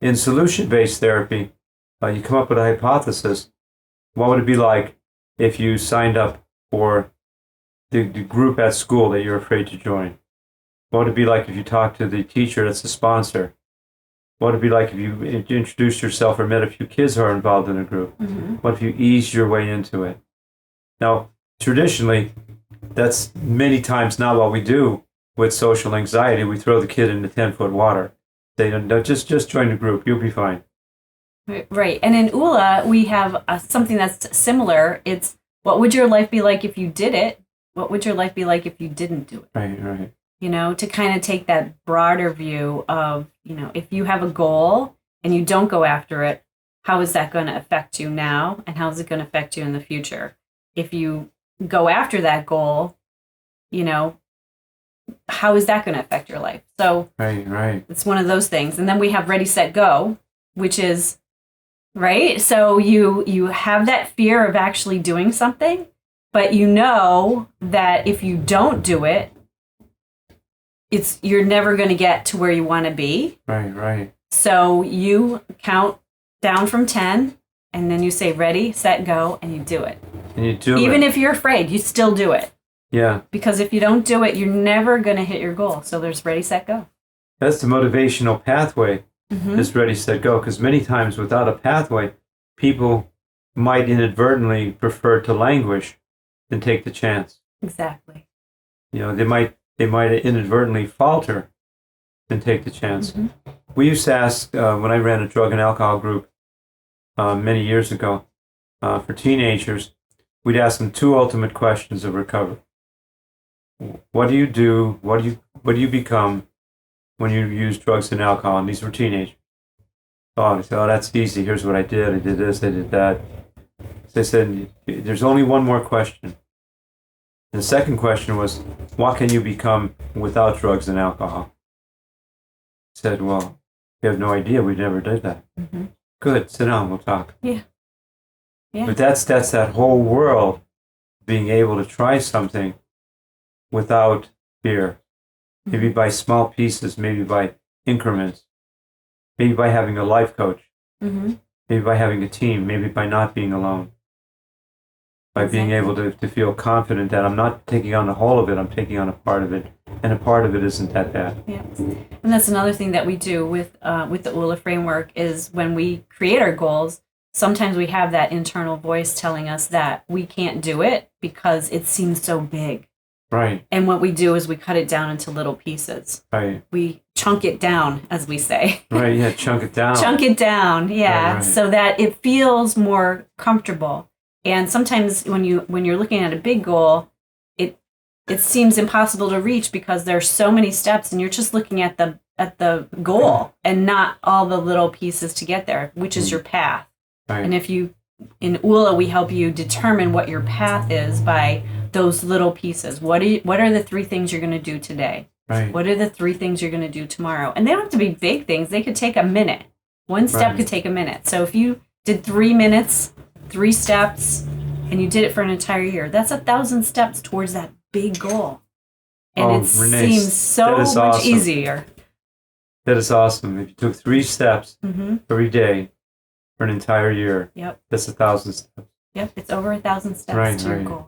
in solution-based therapy, you come up with a hypothesis. What would it be like if you signed up for the group at school that you're afraid to join? What would it be like if you talked to the teacher that's the sponsor? What would it be like if you introduced yourself or met a few kids who are involved in a group? Mm-hmm. What if you eased your way into it? Now, traditionally, that's many times not what we do with social anxiety. We throw the kid into 10-foot water. They don't just join the group. You'll be fine. Right. And in ULA, we have something that's similar. It's what would your life be like if you did it? What would your life be like if you didn't do it? Right. You know, to kind of take that broader view of, you know, if you have a goal and you don't go after it, how is that going to affect you now? And how is it going to affect you in the future? If you go after that goal, you know, how is that going to affect your life? So right. It's one of those things. And then we have ready, set, go, which is, right? So you have that fear of actually doing something, but you know that if you don't do it, you're never going to get to where you want to be. Right. So you count down from 10, and then you say ready, set, go, and you do it. And you do it. Even if you're afraid, you still do it. Yeah. Because if you don't do it, you're never going to hit your goal. So there's ready, set, go. That's the motivational pathway, is ready, set, go. Because many times without a pathway, people might inadvertently prefer to languish than take the chance. Exactly. You know, they might inadvertently falter than take the chance. Mm-hmm. We used to ask, when I ran a drug and alcohol group many years ago, for teenagers, we'd ask them 2 ultimate questions of recovery. What do you do? What do you become when you use drugs and alcohol? And these were teenagers. Oh, they said, oh, that's easy. Here's what I did. I did this. I did that. So they said, there's only one more question. And the second question was, what can you become without drugs and alcohol? I said, well, we have no idea. We never did that. Mm-hmm. Good. Sit down. We'll talk. Yeah. But that's that whole world, being able to try something without fear. Maybe by small pieces, maybe by increments, maybe by having a life coach, maybe by having a team, maybe by not being alone, by being able to feel confident that I'm not taking on the whole of it, I'm taking on a part of it, and a part of it isn't that bad. Yeah, and that's another thing that we do with the ULA framework is when we create our goals, sometimes we have that internal voice telling us that we can't do it because it seems so big. Right. And what we do is we cut it down into little pieces. Right. We chunk it down, as we say. Right, yeah, chunk it down. Chunk it down, yeah, right. So that it feels more comfortable. And sometimes when you're looking at a big goal, it seems impossible to reach because there's so many steps and you're just looking at the goal and not all the little pieces to get there, which is your path. Right. And in ULA, we help you determine what your path is by those little pieces. What are the 3 things you're going to do today? Right. What are the 3 things you're going to do tomorrow? And they don't have to be big things. They could take a minute. One step could take a minute. So if you did 3 minutes, 3 steps, and you did it for an entire year, that's 1,000 steps towards that big goal. And Renee, seems so much awesome. easier. That is awesome. If you took 3 steps every day for an entire year, yep, that's 1,000 steps. Yep, it's over 1,000 steps to your goal.